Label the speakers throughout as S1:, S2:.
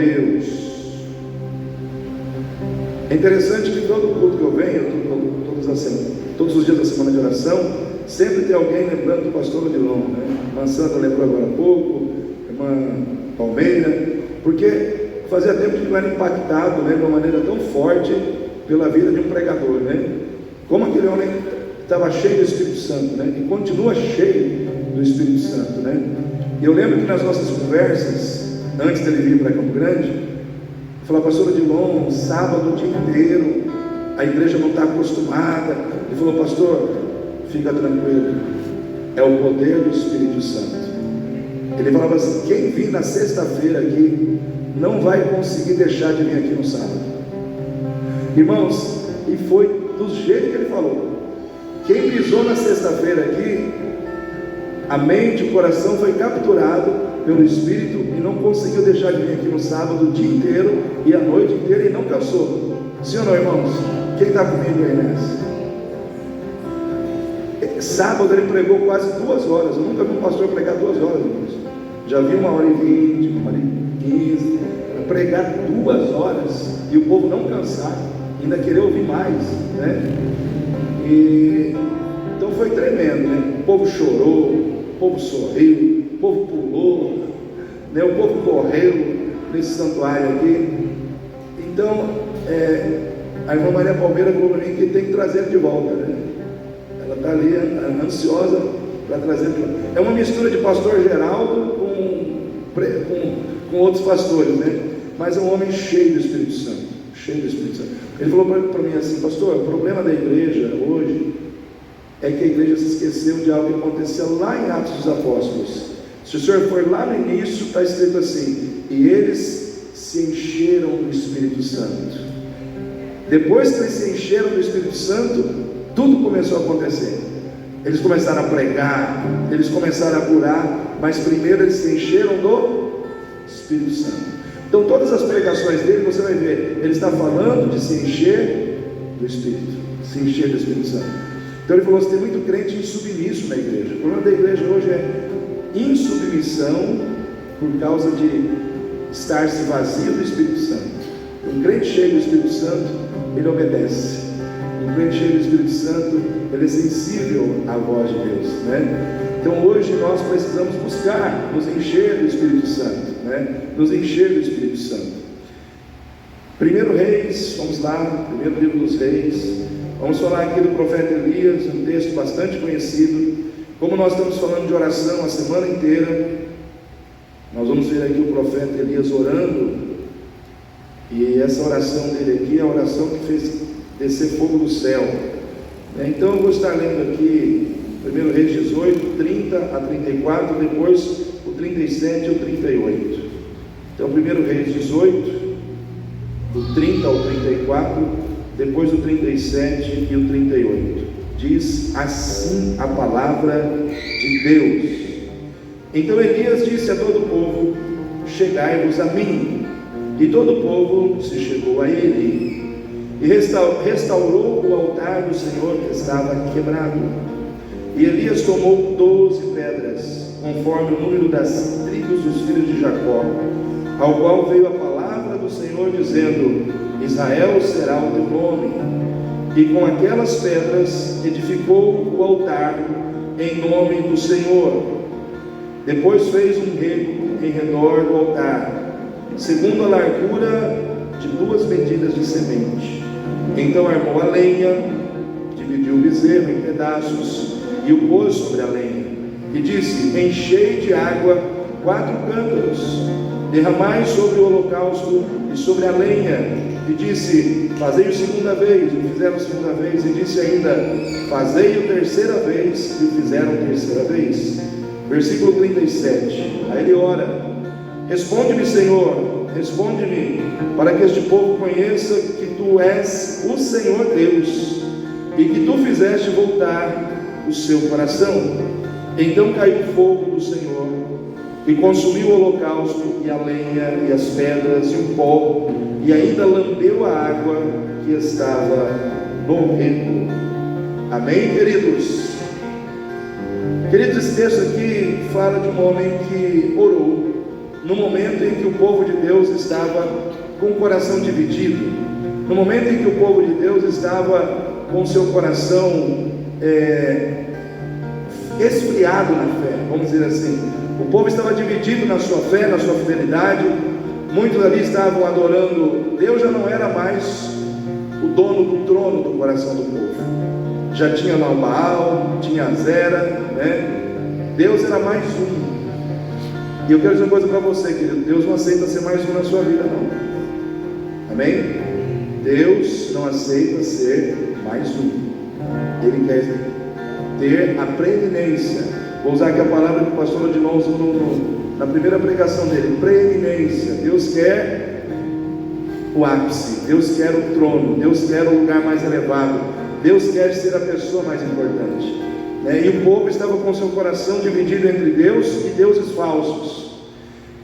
S1: Deus. É interessante que todo culto que eu venho, todos os dias da semana de oração, sempre tem alguém lembrando do pastor Odilon, né? Irmã Sandra lembrou agora há pouco, irmã Palmeira, porque fazia tempo que não era impactado, né, de uma maneira tão forte pela vida de um pregador, né? Como aquele homem estava cheio do Espírito Santo, né? E continua cheio do Espírito Santo, né? E eu lembro que nas nossas conversas, antes dele vir para Campo Grande, eu falava: pastor Odilon, sábado o dia inteiro, a igreja não está acostumada. Ele falou: pastor, fica tranquilo, é o poder do Espírito Santo. Ele falava assim: quem vir na sexta-feira aqui não vai conseguir deixar de vir aqui no sábado. Irmãos, e foi do jeito que ele falou. Quem pisou na sexta-feira aqui, a mente, o coração foi capturado pelo Espírito e não conseguiu deixar de vir aqui no sábado o dia inteiro e a noite inteira, e não cansou. Sim ou não, irmãos? Quem está comigo aí nessa? Sábado ele pregou quase 2 horas. Eu nunca vi um pastor pregar 2 horas, irmãos. Já vi 1h20, 1h15, pregar 2 horas e o povo não cansar, ainda querer ouvir mais, né? E então foi tremendo, né? O povo chorou, o povo sorriu, o povo pulou, né? O povo correu nesse santuário aqui. Então a irmã Maria Palmeira falou para mim que tem que trazer ele de volta, né? Ela está ali ansiosa para trazer ele de volta. É uma mistura de pastor Geraldo com outros pastores, né? Mas é um homem cheio do Espírito Santo, cheio do Espírito Santo. Ele falou para mim assim: pastor, o problema da igreja hoje é que a igreja se esqueceu de algo que aconteceu lá em Atos dos Apóstolos. Se o senhor for lá no início, está escrito assim: e eles se encheram do Espírito Santo. Depois que eles se encheram do Espírito Santo, tudo começou a acontecer. Eles começaram a pregar, eles começaram a curar, mas primeiro eles se encheram do Espírito Santo. Então todas as pregações dele, você vai ver, ele está falando de se encher do Espírito, se encher do Espírito Santo. Então ele falou assim: tem muito crente insubmisso na igreja. O problema da igreja hoje é insubmissão por causa de estar-se vazio do Espírito Santo. Um crente cheio do Espírito Santo, ele obedece. Um crente cheio do Espírito Santo, ele é sensível à voz de Deus, né? Então hoje nós precisamos buscar nos encher do Espírito Santo, né? Nos encher do Espírito Santo. 1 Reis, vamos lá, primeiro livro dos Reis. Vamos falar aqui do profeta Elias, um texto bastante conhecido. Como nós estamos falando de oração a semana inteira, nós vamos ver aqui o profeta Elias orando. E essa oração dele aqui é a oração que fez descer fogo do céu. Então eu vou estar lendo aqui 1 Reis 18, 30 a 34, depois o 37 e o 38. Então 1 Reis 18, do 30 ao 34, depois o 37 e o 38. Diz assim a palavra de Deus: então Elias disse a todo o povo: chegai-vos a mim. E todo o povo se chegou a ele, e restaurou o altar do Senhor que estava quebrado. E Elias tomou 12 pedras, conforme o número das tribos dos filhos de Jacó, ao qual veio a palavra do Senhor, dizendo: Israel será o teu nome. E com aquelas pedras edificou o altar em nome do Senhor. Depois fez um rego em redor do altar, segundo a largura de 2 medidas de semente. Então armou a lenha, dividiu o bezerro em pedaços e o pôs sobre a lenha, e disse: enchei de água 4 cântaros, derramai sobre o holocausto e sobre a lenha. E disse: fazei-o segunda vez. E fizeram a segunda vez. E disse ainda: fazei-o terceira vez. E fizeram terceira vez. Versículo 37. Aí ele ora: responde-me, Senhor, responde-me, para que este povo conheça que Tu és o Senhor Deus, e que Tu fizeste voltar o seu coração. Então caiu fogo do Senhor, e consumiu o holocausto, e a lenha, e as pedras, e o pó, e ainda lambeu a água que estava no rego. Amém, queridos? Queridos, esse texto aqui fala de um homem que orou, no momento em que o povo de Deus estava com o coração dividido, no momento em que o povo de Deus estava com o seu coração esfriado na fé, vamos dizer assim. O povo estava dividido na sua fé, na sua fidelidade. Muitos ali estavam adorando. Deus já não era mais o dono do trono do coração do povo. Já tinha lá o Baal, tinha a Zera, né? Deus era mais um. E eu quero dizer uma coisa para você, querido: Deus não aceita ser mais um na sua vida, não. Amém? Deus não aceita ser mais um. Ele quer ter a preeminência. Vou usar aqui a palavra que o pastor Odilon usou na primeira pregação dele: preeminência. Deus quer o ápice, Deus quer o trono, Deus quer o lugar mais elevado, Deus quer ser a pessoa mais importante, né? E o povo estava com seu coração dividido entre Deus e deuses falsos.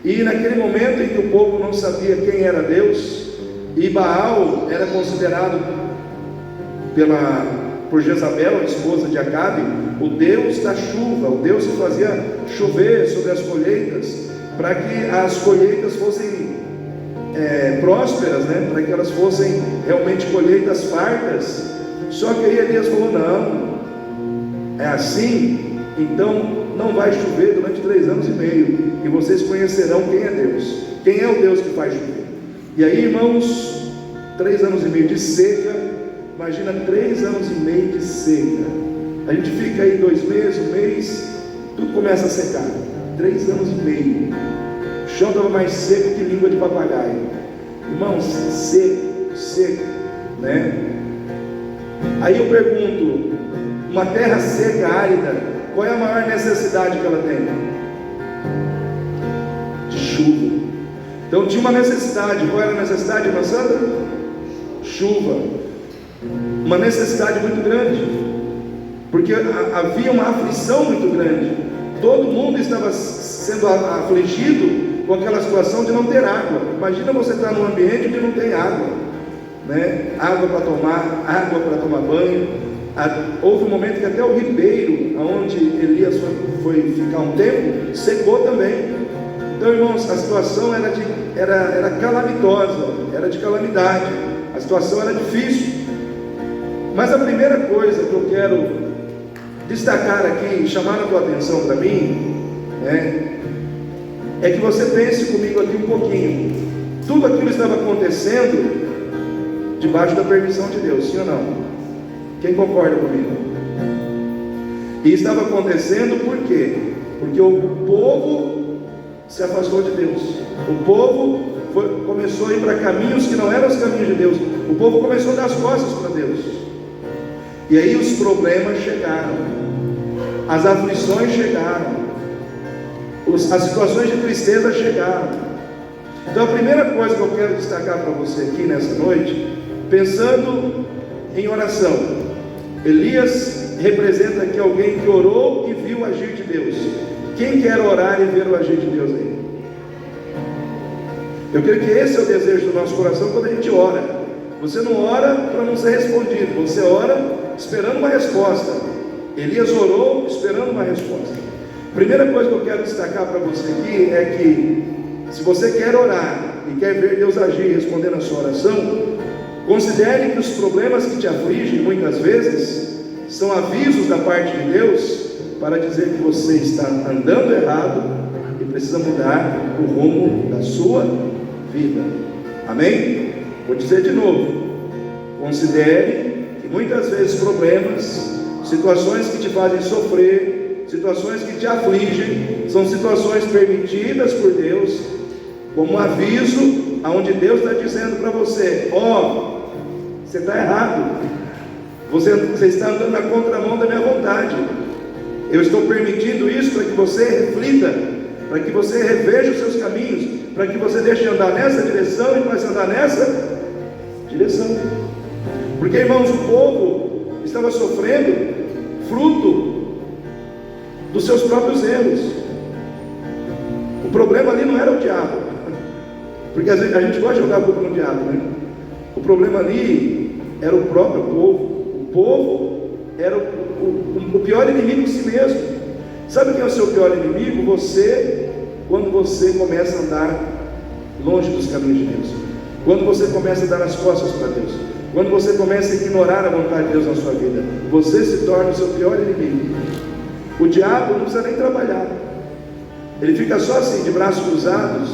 S1: E naquele momento em que o povo não sabia quem era Deus, e Baal era considerado por Jezabel, a esposa de Acabe, o Deus da chuva, o Deus que fazia chover sobre as colheitas, para que as colheitas fossem prósperas, né? Para que elas fossem realmente colheitas fartas. Só que aí Elias falou: não, é assim, então não vai chover durante 3 anos e meio, e vocês conhecerão quem é Deus, quem é o Deus que faz chover. E aí, irmãos, 3 anos e meio de seca. Imagina 3 anos e meio de seca. A gente fica aí 2 meses, 1 mês, tudo começa a secar. 3 anos e meio. O chão estava mais seco que língua de papagaio. Irmãos, seco, né? Aí eu pergunto: uma terra seca, árida, qual é a maior necessidade que ela tem? De chuva. Então tinha uma necessidade. Qual era a necessidade, irmã Sandra? Chuva. Uma necessidade muito grande, porque havia uma aflição muito grande. Todo mundo estava sendo afligido com aquela situação de não ter água. Imagina você estar num ambiente onde não tem água, né? Água para tomar, água para tomar banho. Houve um momento que até o ribeiro, onde Elias foi ficar um tempo, secou também. Então, irmãos, a situação era calamitosa, era de calamidade. A situação era difícil. Mas a primeira coisa que eu quero destacar aqui, chamar a tua atenção para mim, né, é que você pense comigo aqui um pouquinho. Tudo aquilo estava acontecendo debaixo da permissão de Deus, sim ou não? Quem concorda comigo? E estava acontecendo por quê? Porque o povo se afastou de Deus. O povo começou a ir para caminhos que não eram os caminhos de Deus. O povo começou a dar as costas para Deus. E aí os problemas chegaram, as aflições chegaram, as situações de tristeza chegaram. Então a primeira coisa que eu quero destacar para você aqui nessa noite, pensando em oração: Elias representa aqui alguém que orou e viu o agir de Deus. Quem quer orar e ver o agir de Deus aí? Eu creio que esse é o desejo do nosso coração quando a gente ora. Você não ora para não ser respondido, você ora esperando uma resposta. Elias orou esperando uma resposta. Primeira coisa que eu quero destacar para você aqui é que, se você quer orar e quer ver Deus agir e responder na sua oração, considere que os problemas que te afligem muitas vezes são avisos da parte de Deus para dizer que você está andando errado e precisa mudar o rumo da sua vida. Amém? Vou dizer de novo: considere que muitas vezes problemas, situações que te fazem sofrer, situações que te afligem, são situações permitidas por Deus, como um aviso, aonde Deus está dizendo para você: você está errado, você está andando na contramão da minha vontade. Eu estou permitindo isso para que você reflita, para que você reveja os seus caminhos, para que você deixe de andar nessa direção e passe a andar nessa direção. Porque, irmãos, o povo estava sofrendo fruto dos seus próprios erros. O problema ali não era o diabo, porque a gente gosta de jogar a culpa no diabo, né? O problema ali era o próprio povo. O povo era o pior inimigo de si mesmo. Sabe quem é o seu pior inimigo? Você quando você começa a andar longe dos caminhos de Deus, quando você começa a dar as costas para Deus, quando você começa a ignorar a vontade de Deus na sua vida, você se torna o seu pior inimigo. O diabo não precisa nem trabalhar, ele fica só assim, de braços cruzados,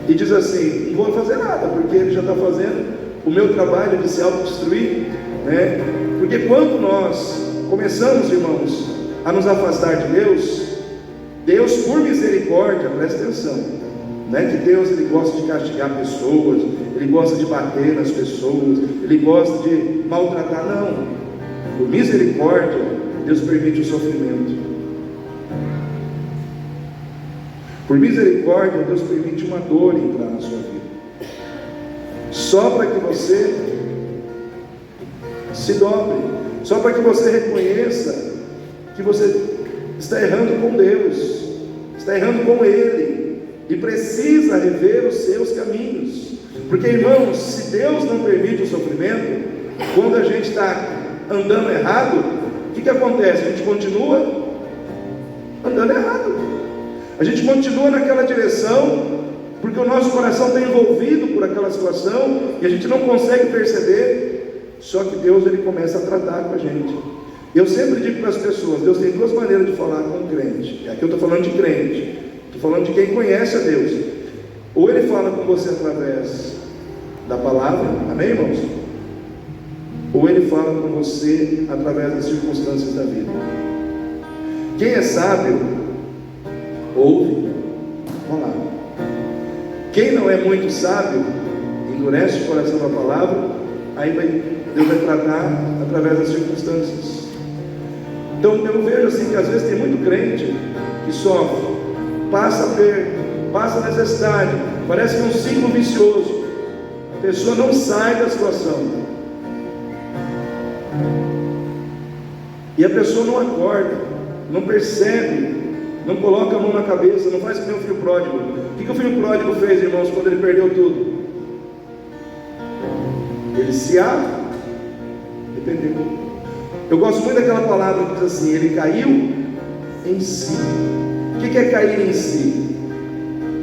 S1: e diz assim: não vou fazer nada, porque ele já está fazendo o meu trabalho de se autodestruir, né? Porque quando nós começamos, irmãos, a nos afastar de Deus, Deus, por misericórdia, presta atenção, não é que Deus ele gosta de castigar pessoas, ele gosta de bater nas pessoas, ele gosta de maltratar, não. Por misericórdia, Deus permite o sofrimento. Por misericórdia, Deus permite uma dor entrar na sua vida, só para que você se dobre, só para que você reconheça que você está errando com Deus, está errando com Ele, e precisa rever os seus caminhos. Porque, irmãos, se Deus não permite o sofrimento, quando a gente está andando errado, o que acontece? A gente continua andando errado, a gente continua naquela direção, porque o nosso coração está envolvido por aquela situação, e a gente não consegue perceber. Só que Deus ele começa a tratar com a gente. Eu sempre digo para as pessoas, Deus tem duas maneiras de falar com o crente. Aqui eu estou falando de crente, estou falando de quem conhece a Deus. Ou Ele fala com você através da palavra, amém, irmãos? Ou Ele fala com você através das circunstâncias da vida. Quem é sábio, ouve a palavra. Quem não é muito sábio, endurece o coração da palavra, aí Deus vai tratar através das circunstâncias. Então eu vejo assim que às vezes tem muito crente que sofre, passa necessidade, parece que é um ciclo vicioso, a pessoa não sai da situação, e a pessoa não acorda, não percebe, não coloca a mão na cabeça, não faz que nem o filho pródigo. O que o filho pródigo fez, irmãos, quando ele perdeu tudo? Ele se arrependeu. Eu gosto muito daquela palavra que diz assim: ele caiu em si. O que é cair em si?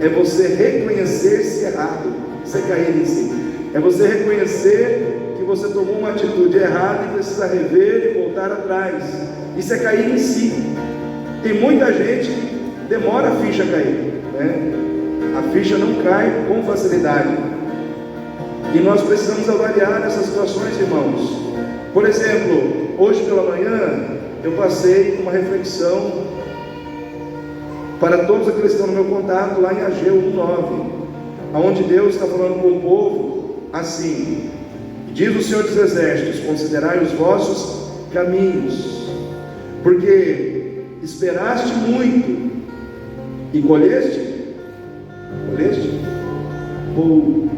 S1: É você reconhecer-se errado. Isso é cair em si. É você reconhecer que você tomou uma atitude errada e precisa rever e voltar atrás. Isso é cair em si. Tem muita gente que demora a ficha cair, né? A ficha não cai com facilidade. E nós precisamos avaliar essas situações, irmãos. Por exemplo, hoje pela manhã eu passei uma reflexão para todos aqueles que estão no meu contato lá em Ageu 1:9, onde Deus está falando com o povo assim: diz o Senhor dos Exércitos, considerai os vossos caminhos, porque esperaste muito e colheste pouco.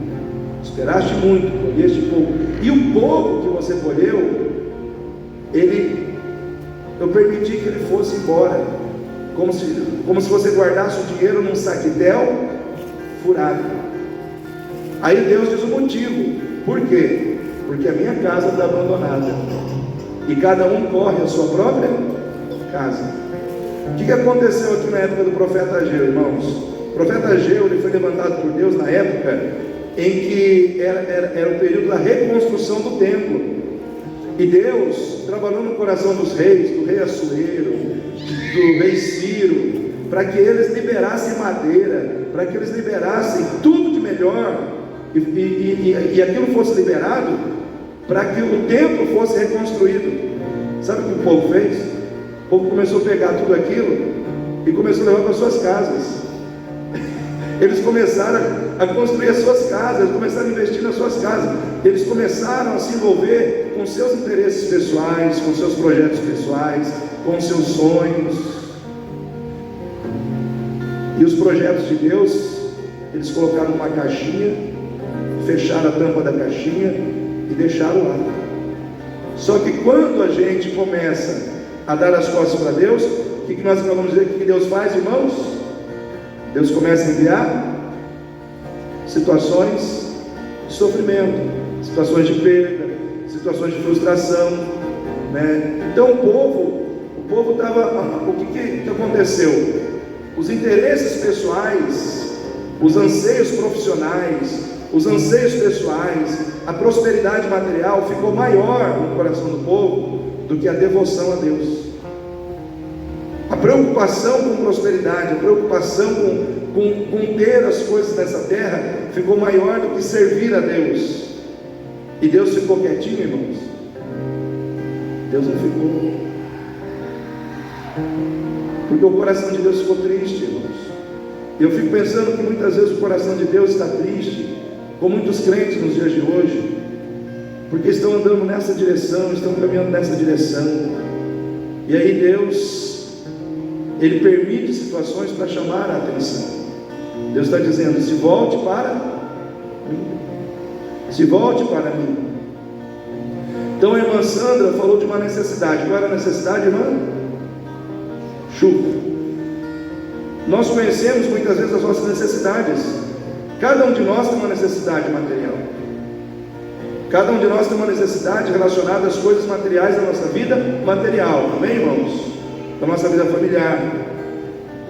S1: Esperaste muito, colheste pouco. E o pouco que você colheu, eu permiti que ele fosse embora, como se você guardasse o dinheiro num saquitel furado. Aí Deus diz o motivo. Por quê? Porque a minha casa está abandonada e cada um corre a sua própria casa. O que aconteceu aqui na época do profeta Ageu, irmãos? O profeta Ageu ele foi levantado por Deus na época em que era o período da reconstrução do templo, e Deus trabalhou no coração dos reis, do rei Assuero, do rei Ciro, para que eles liberassem madeira, para que eles liberassem tudo de melhor, e aquilo fosse liberado, para que o templo fosse reconstruído. Sabe o que o povo fez? O povo começou a pegar tudo aquilo e começou a levar para suas casas. Eles começaram a construir as suas casas, eles começaram a investir nas suas casas, eles começaram a se envolver com seus interesses pessoais, com seus projetos pessoais, com seus sonhos. E os projetos de Deus, eles colocaram numa caixinha, fecharam a tampa da caixinha e deixaram lá. Só que quando a gente começa a dar as costas para Deus, o que nós acabamos de dizer que Deus faz, irmãos? Deus começa a enviar situações de sofrimento, situações de perda, situações de frustração, né? Então o povo estava, o que aconteceu? os interesses pessoais, os anseios profissionais, os anseios pessoais, a prosperidade material ficou maior no coração do povo do que a devoção a Deus. A preocupação com prosperidade, a preocupação com ter as coisas nessa terra ficou maior do que servir a Deus. E Deus ficou quietinho, irmãos? Deus não ficou, porque o coração de Deus ficou triste, irmãos. Eu fico pensando que muitas vezes o coração de Deus está triste, com muitos crentes nos dias de hoje, porque estão andando nessa direção, estão caminhando nessa direção, e aí Deus, Ele permite situações para chamar a atenção. Deus está dizendo: se volte para mim, se volte para mim. Então a irmã Sandra falou de uma necessidade. Qual era a necessidade, irmã? Chuva. Nós conhecemos muitas vezes as nossas necessidades. Cada um de nós tem uma necessidade material. Cada um de nós tem uma necessidade relacionada às coisas materiais da nossa vida material. Amém, irmãos? Da nossa vida familiar.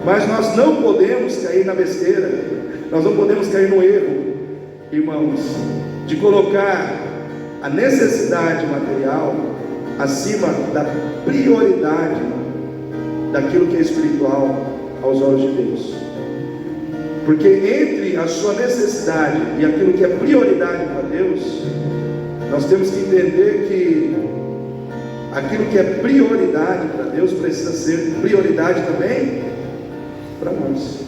S1: Mas nós não podemos cair na besteira, nós não podemos cair no erro, irmãos, de colocar a necessidade material acima da prioridade daquilo que é espiritual aos olhos de Deus. Porque entre a sua necessidade e aquilo que é prioridade para Deus, nós temos que entender que aquilo que é prioridade para Deus precisa ser prioridade também para nós.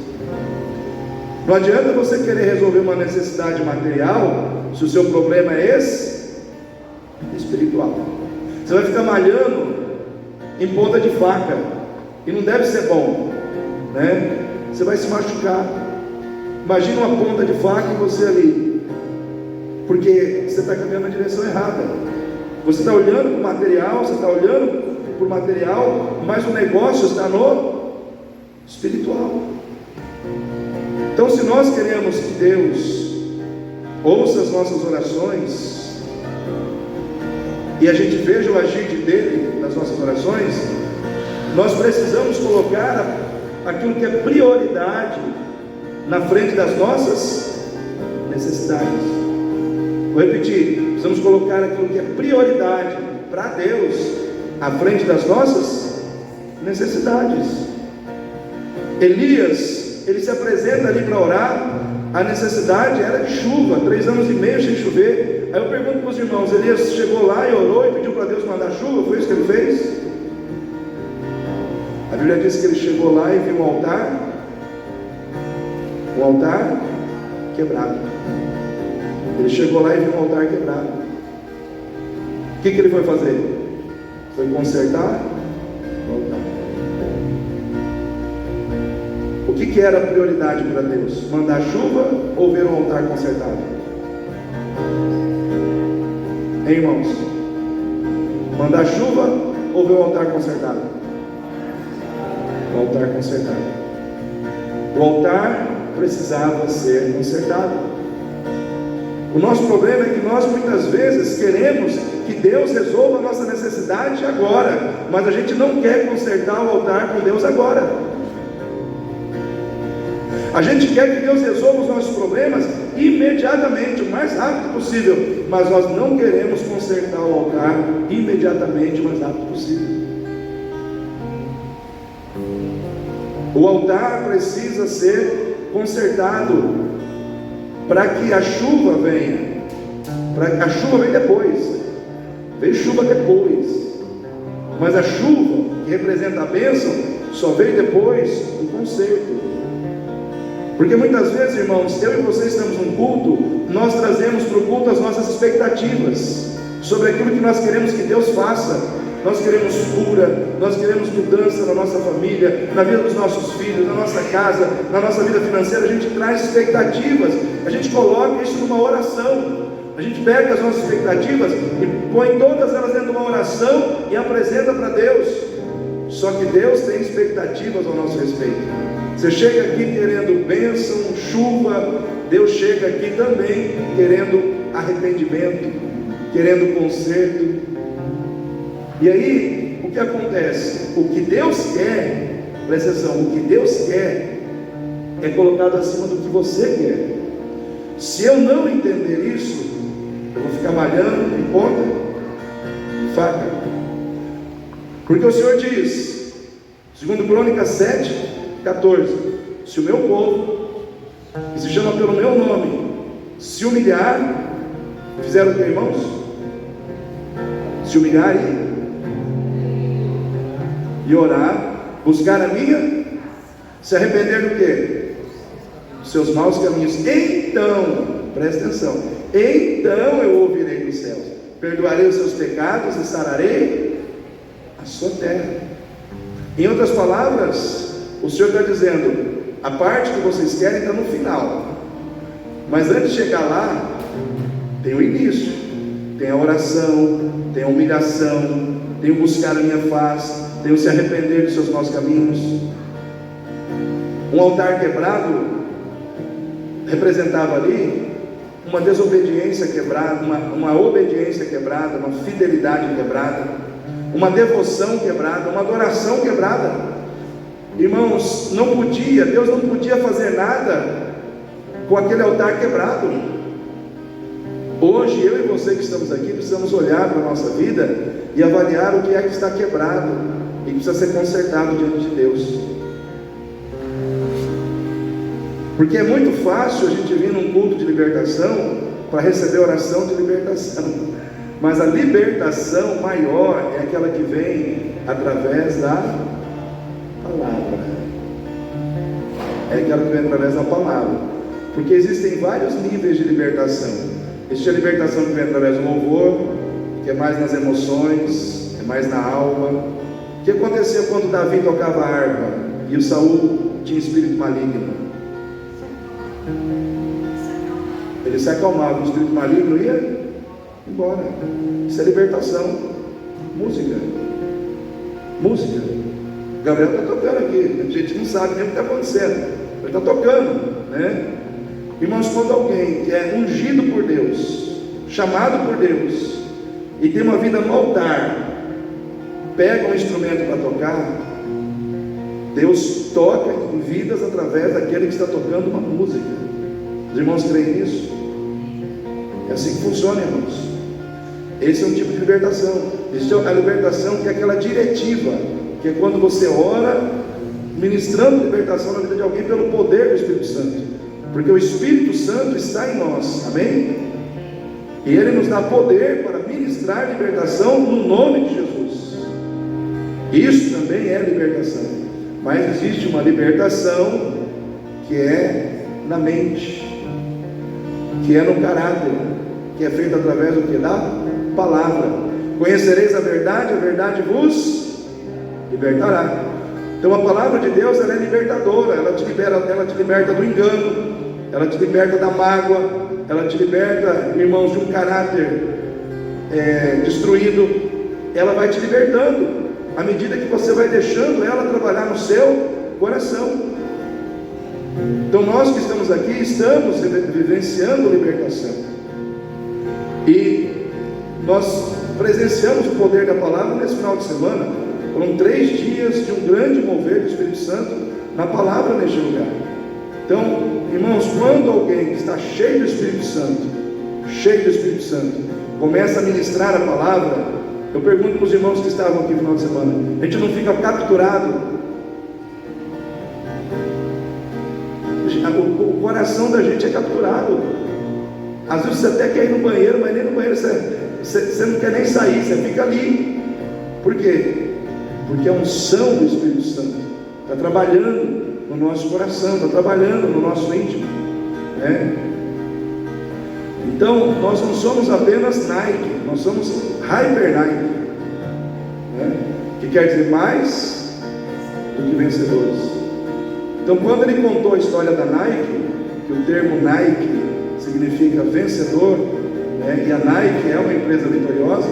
S1: Não adianta você querer resolver uma necessidade material se o seu problema é espiritual. Você vai ficar malhando em ponta de faca, e não deve ser bom, né? Você vai se machucar. Imagina uma ponta de faca e você ali, porque você está caminhando na direção errada. Você está olhando para o material, você está olhando para o material, mas o negócio está no espiritual. Então, se nós queremos que Deus ouça as nossas orações e a gente veja o agir dele nas nossas orações, nós precisamos colocar aquilo que é prioridade na frente das nossas necessidades. Vou repetir: precisamos colocar aquilo que é prioridade para Deus à frente das nossas necessidades. Elias, ele se apresenta ali para orar. A necessidade era de chuva, 3 anos e meio sem chover. Aí eu pergunto para os irmãos: Elias chegou lá e orou e pediu para Deus mandar chuva? Foi isso que ele fez? A Bíblia diz que ele chegou lá e viu um altar quebrado. Ele chegou lá e viu um altar quebrado. O que ele foi fazer? Foi consertar o altar. O que era a prioridade para Deus? Mandar chuva ou ver um altar consertado? Hein, irmãos? Mandar chuva ou ver um altar consertado? O altar consertado. O altar precisava ser consertado. O nosso problema é que nós muitas vezes queremos que Deus resolva a nossa necessidade agora, mas a gente não quer consertar o altar com Deus agora. A gente quer que Deus resolva os nossos problemas imediatamente, o mais rápido possível, mas nós não queremos consertar o altar imediatamente, o mais rápido possível. O altar precisa ser consertado para que a chuva venha. A chuva vem depois. Veio chuva depois. Mas a chuva, que representa a bênção, só veio depois do conserto. Porque muitas vezes, irmãos, eu e você estamos num culto, nós trazemos para o culto as nossas expectativas sobre aquilo que nós queremos que Deus faça. Nós queremos cura, nós queremos mudança na nossa família, na vida dos nossos filhos, na nossa casa, na nossa vida financeira. A gente traz expectativas, a gente coloca isso numa oração. A gente pega as nossas expectativas e põe todas elas dentro de uma oração e apresenta para Deus. Só que Deus tem expectativas ao nosso respeito. Você chega aqui querendo bênção, chuva, Deus chega aqui também querendo arrependimento, querendo conserto. E aí, o que acontece? O que Deus quer presta atenção, o que Deus quer é colocado acima do que você quer. Se eu não entender isso, eu vou ficar malhando em ponta de faca. Porque o Senhor diz, segundo Crônicas 7:14, se o meu povo, que se chama pelo meu nome, se humilhar, fizeram o que, irmãos? Se humilhar e orar, buscar a minha, se arrepender do quê? Dos seus maus caminhos. Então, presta atenção, então eu ouvirei dos céus, perdoarei os seus pecados e sararei a sua terra. Em outras palavras, o Senhor está dizendo, a parte que vocês querem está no final, mas antes de chegar lá, tem o início, tem a oração, tem a humilhação, tem o buscar a minha face, tem o se arrepender dos seus maus caminhos. Um altar quebrado representava ali uma desobediência quebrada, uma obediência quebrada, uma fidelidade quebrada, uma devoção quebrada, uma adoração quebrada. Irmãos, Deus não podia fazer nada com aquele altar quebrado. Hoje, eu e você que estamos aqui, precisamos olhar para a nossa vida e avaliar o que é que está quebrado e que precisa ser consertado diante de Deus. Porque é muito fácil a gente vir num culto de libertação para receber oração de libertação, mas a libertação maior é aquela que vem através da palavra. É aquela que vem através da palavra. Porque existem vários níveis de libertação. Existe a libertação que vem através do louvor, que é mais nas emoções, é mais na alma. O que acontecia quando Davi tocava a harpa e o Saul tinha espírito maligno? Ele se acalmava, o espírito maligno ia embora. Isso é libertação. Música. Gabriel está tocando aqui, a gente não sabe nem o que está acontecendo, ele está tocando, né? Irmãos, quando alguém que é ungido por Deus, chamado por Deus, e tem uma vida no altar, pega um instrumento para tocar, Deus toca em vidas através daquele que está tocando uma música. Os irmãos creem nisso? É assim que funciona, irmãos. Esse é um tipo de libertação. Existe a libertação que é aquela diretiva, que é quando você ora, ministrando libertação na vida de alguém pelo poder do Espírito Santo, porque o Espírito Santo está em nós, amém? E Ele nos dá poder para ministrar libertação no nome de Jesus. Isso também é libertação. Mas existe uma libertação que é na mente, que é no caráter, que é feita através do que? Da palavra. Conhecereis a verdade vos libertará. Então a palavra de Deus, ela é libertadora, ela te liberta do engano, ela te liberta da mágoa, ela te liberta, irmãos, de um caráter destruído. Ela vai te libertando à medida que você vai deixando ela trabalhar no seu coração. Então nós que estamos aqui, estamos vivenciando libertação, e nós presenciamos o poder da palavra nesse final de semana. Foram 3 dias de um grande mover do Espírito Santo na palavra neste lugar. Então, irmãos, quando alguém que está cheio do Espírito Santo, começa a ministrar a palavra, eu pergunto para os irmãos que estavam aqui no final de semana, a gente não fica capturado? O coração da gente é capturado. Às vezes você até quer ir no banheiro, mas nem no banheiro você não quer nem sair, você fica ali. Por quê? Porque a unção do Espírito Santo está trabalhando no nosso coração, está trabalhando no nosso íntimo, né? Então nós não somos apenas Nike, nós somos Hyper Nike, né? Que quer dizer mais do que vencedores. Então quando ele contou a história da Nike, que o termo Nike significa vencedor, né? E a Nike é uma empresa vitoriosa,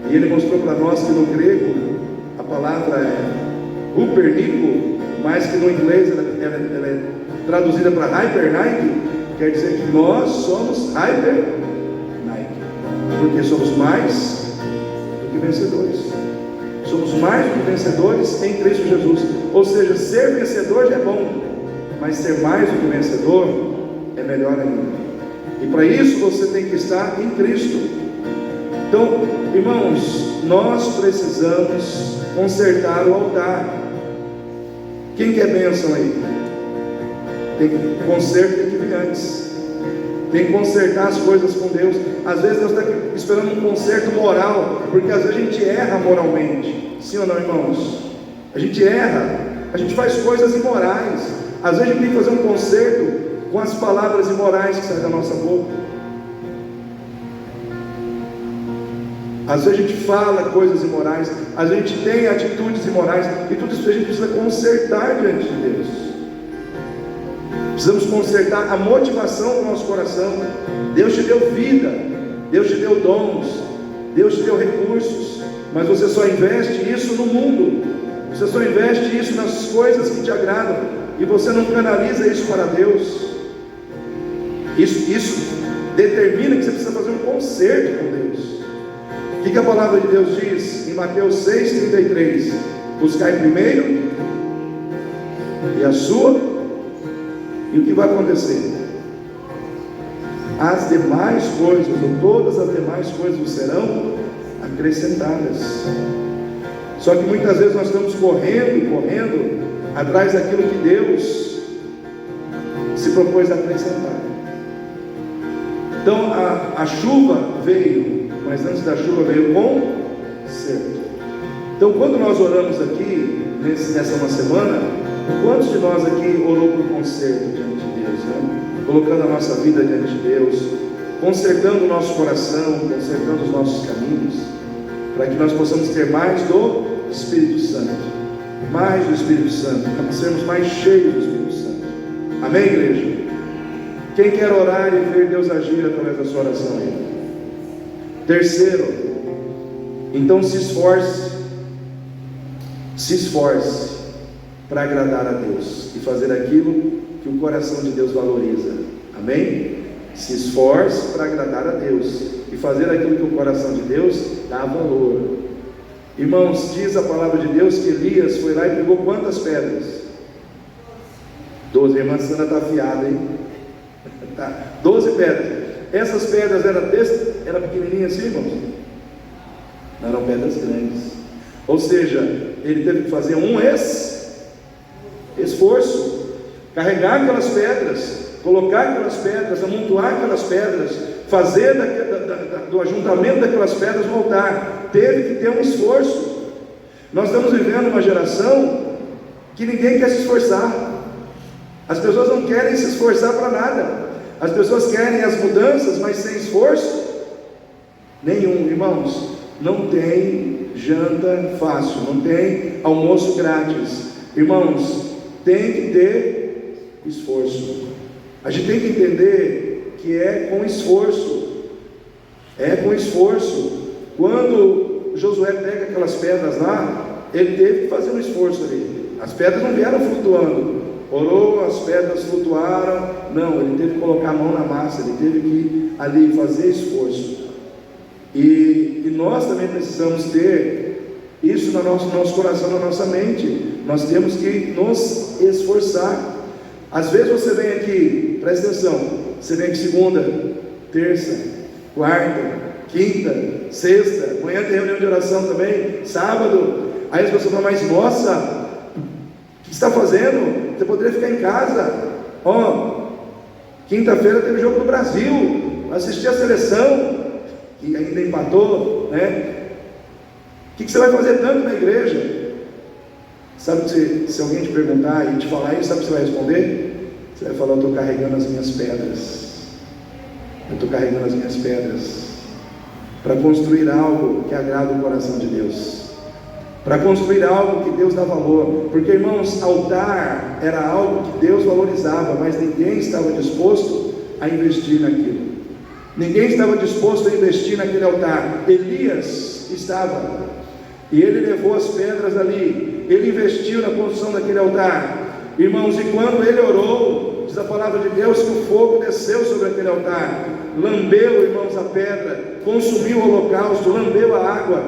S1: e ele mostrou para nós que no grego a palavra é Hupernico, mas que no inglês ela é traduzida para Hyper Nike, quer dizer que nós somos Hyper Nike, porque somos mais do que vencedores. Somos mais do que vencedores em Cristo Jesus. Ou seja, ser vencedor já é bom, mas ser mais do que vencedor é melhor ainda. E para isso você tem que estar em Cristo. Então, irmãos, nós precisamos consertar o altar. Quem quer bênção aí? Conserto tem que vir antes. Tem que consertar as coisas com Deus. Às vezes Deus está esperando um conserto moral, porque às vezes a gente erra moralmente. Sim ou não, irmãos? A gente erra, a gente faz coisas imorais. Às vezes a gente tem que fazer um conserto com as palavras imorais que saem da nossa boca. Às vezes a gente fala coisas imorais, às vezes a gente tem atitudes imorais, e tudo isso a gente precisa consertar diante de Deus. Precisamos consertar a motivação do nosso coração. Deus te deu vida, Deus te deu dons, Deus te deu recursos, mas você só investe isso no mundo, você só investe isso nas coisas que te agradam, e você não canaliza isso para Deus. Isso determina que você precisa fazer um conserto com Deus. O que a palavra de Deus diz em Mateus 6,33? Buscai primeiro e a sua, e o que vai acontecer? As demais coisas, ou todas as demais coisas serão acrescentadas. Só que muitas vezes nós estamos correndo atrás daquilo que Deus se propôs a acrescentar. Então a chuva veio, mas antes da chuva veio conserto. Então quando nós oramos aqui, nessa uma semana, quantos de nós aqui orou por conserto diante de Deus, né? Colocando a nossa vida diante de Deus, consertando o nosso coração, consertando os nossos caminhos, para que nós possamos ter mais do Espírito Santo, mais do Espírito Santo, para sermos mais cheios do Espírito Santo. Amém, igreja? Quem quer orar e ver Deus agir através da sua oração aí? Terceiro, então se esforce para agradar a Deus e fazer aquilo que o coração de Deus valoriza. Amém? Se esforce para agradar a Deus e fazer aquilo que o coração de Deus dá valor. Irmãos, diz a palavra de Deus que Elias foi lá e pegou quantas pedras? 12. A irmã Sandra está afiada, hein? Tá. 12 pedras. Essas pedras eram pequenininhas assim, irmãos? Não eram pedras grandes. Ou seja, ele teve que fazer um esforço, carregar aquelas pedras, colocar aquelas pedras, amontoar aquelas pedras, fazer do ajuntamento daquelas pedras no altar. Teve que ter um esforço. Nós estamos vivendo uma geração que ninguém quer se esforçar. As pessoas não querem se esforçar para nada. As pessoas querem as mudanças, mas sem esforço nenhum. Irmãos, não tem janta fácil, não tem almoço grátis. Irmãos, tem que ter esforço. A gente tem que entender que é com esforço. É com esforço. Quando Josué pega aquelas pedras lá, ele teve que fazer um esforço ali. As pedras não vieram flutuando. Orou, as pedras flutuaram. Não, ele teve que colocar a mão na massa. Ele teve que ali fazer esforço. E nós também precisamos ter isso no nosso coração, na nossa mente. Nós temos que nos esforçar. Às vezes você vem aqui, presta atenção, você vem aqui segunda, terça, quarta, quinta, sexta, amanhã tem reunião de oração também, sábado. Aí as pessoas falam, mas nossa, o que você está fazendo? Você poderia ficar em casa. Quinta-feira teve jogo do Brasil, assisti a seleção, que ainda empatou, né? O que você vai fazer tanto na igreja? Sabe que se alguém te perguntar e te falar isso, sabe o que você vai responder? Você vai falar, eu estou carregando as minhas pedras. Eu estou carregando as minhas pedras para construir algo que agrada o coração de Deus, para construir algo que Deus dá valor. Porque, irmãos, altar era algo que Deus valorizava, mas ninguém estava disposto a investir naquilo. Ninguém estava disposto a investir naquele altar. Elias estava, e ele levou as pedras ali, ele investiu na construção daquele altar. Irmãos, e quando ele orou, diz a palavra de Deus que o fogo desceu sobre aquele altar, lambeu, irmãos, a pedra, consumiu o holocausto, lambeu a água,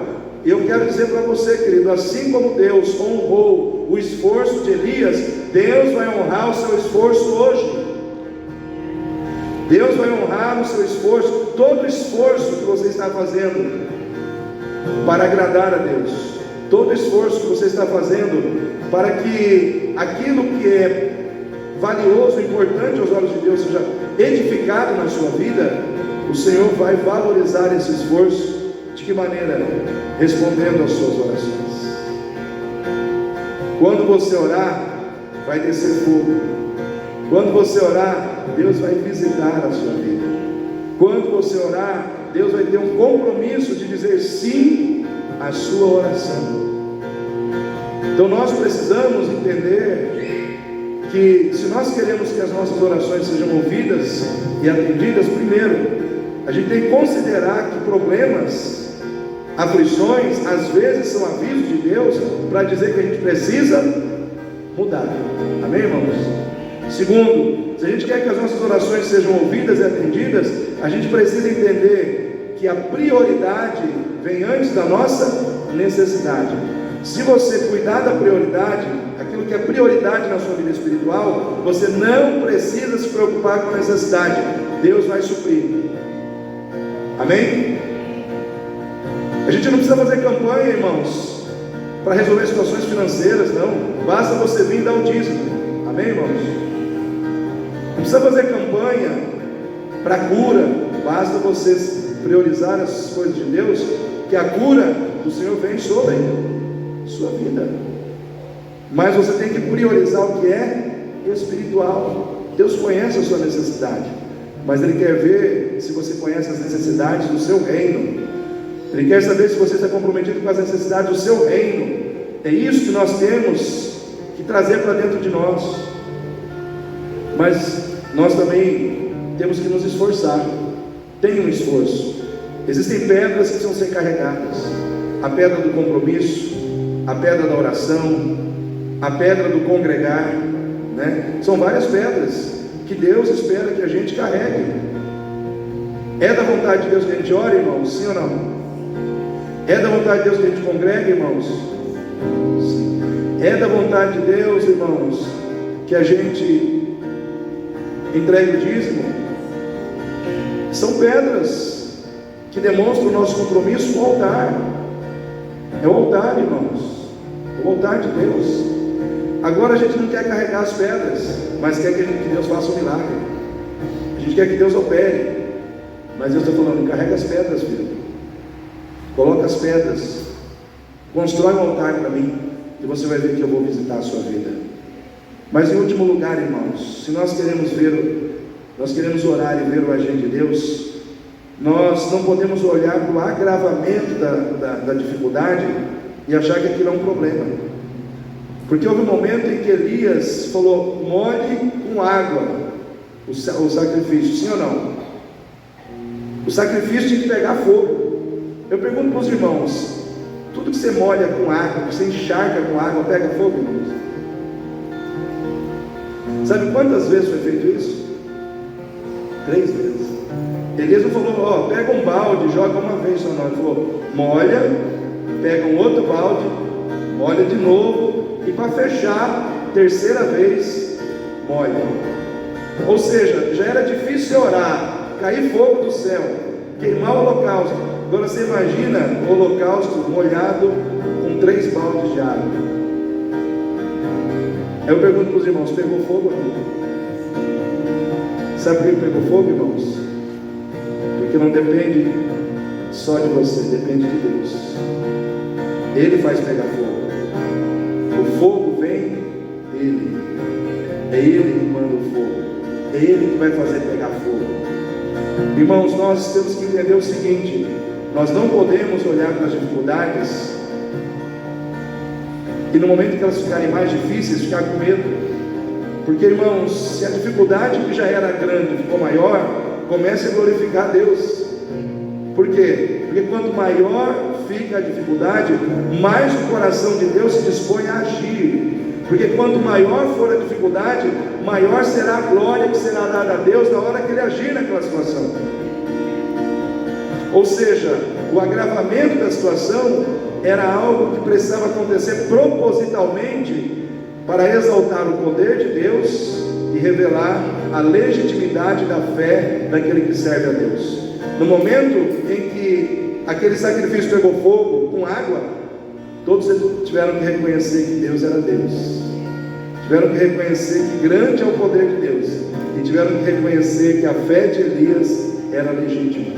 S1: E eu quero dizer para você, querido, assim como Deus honrou o esforço de Elias, Deus vai honrar o seu esforço hoje. Deus vai honrar o seu esforço, todo o esforço que você está fazendo para agradar a Deus, todo o esforço que você está fazendo para que aquilo que é valioso, importante aos olhos de Deus seja edificado na sua vida, o Senhor vai valorizar esse esforço. De que maneira? Respondendo às suas orações. Quando você orar, vai descer fogo. Quando você orar, Deus vai visitar a sua vida. Quando você orar, Deus vai ter um compromisso de dizer sim à sua oração. Então nós precisamos entender que se nós queremos que as nossas orações sejam ouvidas e atendidas, primeiro, a gente tem que considerar que problemas, aflições, às vezes são avisos de Deus para dizer que a gente precisa mudar. Amém, irmãos? Segundo, se a gente quer que as nossas orações sejam ouvidas e atendidas, a gente precisa entender que a prioridade vem antes da nossa necessidade. Se você cuidar da prioridade, aquilo que é prioridade na sua vida espiritual, você não precisa se preocupar com a necessidade. Deus vai suprir. Amém? A gente não precisa fazer campanha, irmãos, para resolver situações financeiras, não. Basta você vir dar o dízimo. Amém, irmãos? Não precisa fazer campanha para cura. Basta você priorizar as coisas de Deus, que a cura do Senhor vem sobre sua vida. Mas você tem que priorizar o que é espiritual. Deus conhece a sua necessidade, mas Ele quer ver se você conhece as necessidades do seu reino. Ele quer saber se você está comprometido com as necessidades do seu reino. É isso que nós temos que trazer para dentro de nós. Mas nós também temos que nos esforçar. Tem um esforço. Existem pedras que precisam ser carregadas. A pedra do compromisso, a pedra da oração, a pedra do congregar, né? São várias pedras que Deus espera que a gente carregue. É da vontade de Deus que a gente ore, irmãos? Sim ou não? É da vontade de Deus que a gente congregue, irmãos? Sim. É da vontade de Deus, irmãos, que a gente entregue o dízimo? São pedras que demonstram o nosso compromisso com o altar. É o altar, irmãos. É o altar de Deus. Agora a gente não quer carregar as pedras, mas quer que Deus faça um milagre. A gente quer que Deus opere, mas Deus está falando: carrega as pedras, filho. Coloca as pedras, constrói um altar para mim, e você vai ver que eu vou visitar a sua vida. Mas em último lugar, irmãos, se nós queremos orar e ver o agir de Deus, nós não podemos olhar para o agravamento da dificuldade e achar que aquilo é um problema. Porque houve um momento em que Elias falou: molhe com água o sacrifício, sim ou não? O sacrifício tinha que pegar fogo. Eu pergunto para os irmãos: tudo que você molha com água, que você encharca com água, pega fogo, irmãos? Sabe quantas vezes foi feito isso? 3 vezes. Elias não falou: pega um balde, joga uma vez só, não. Ele falou: molha, pega um outro balde, molha de novo, e para fechar, terceira vez, molha. Ou seja, já era difícil orar, cair fogo do céu, queimar o holocausto. Agora você imagina o holocausto molhado com 3 baldes de água. Eu pergunto para os irmãos: pegou fogo aqui? Sabe por que pegou fogo, irmãos? Porque não depende só de você, depende de Deus. Ele faz pegar fogo. O fogo vem dele. É Ele que manda o fogo. É Ele que vai fazer pegar fogo. Irmãos, nós temos que entender o seguinte: nós não podemos olhar para as dificuldades e no momento que elas ficarem mais difíceis, ficar com medo. Porque, irmãos, se a dificuldade que já era grande ficou maior, comece a glorificar a Deus. Por quê? Porque quanto maior fica a dificuldade, mais o coração de Deus se dispõe a agir. Porque quanto maior for a dificuldade, maior será a glória que será dada a Deus na hora que Ele agir naquela situação. Ou seja, o agravamento da situação, era algo que precisava acontecer propositalmente para exaltar o poder de Deus e revelar a legitimidade da fé daquele que serve a Deus. No momento em que aquele sacrifício pegou fogo com água, todos tiveram que reconhecer que Deus era Deus, tiveram que reconhecer que grande é o poder de Deus, e tiveram que reconhecer que a fé de Elias era legítima.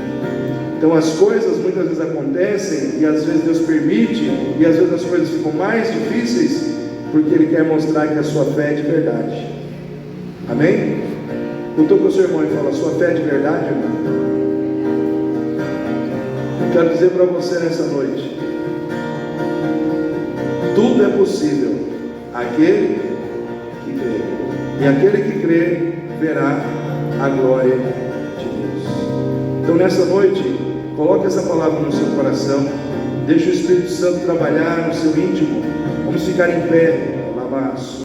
S1: Então as coisas muitas vezes acontecem, e às vezes Deus permite, e às vezes as coisas ficam mais difíceis, porque Ele quer mostrar que a sua fé é de verdade. Amém? Cutuca o seu irmão e fala: sua fé é de verdade, irmão? Eu quero dizer para você nessa noite: tudo é possível àquele que crê, e aquele que crê verá a glória de Deus. Então nessa noite, coloque essa palavra no seu coração, deixe o Espírito Santo trabalhar no seu íntimo. Vamos ficar em pé, lavaço.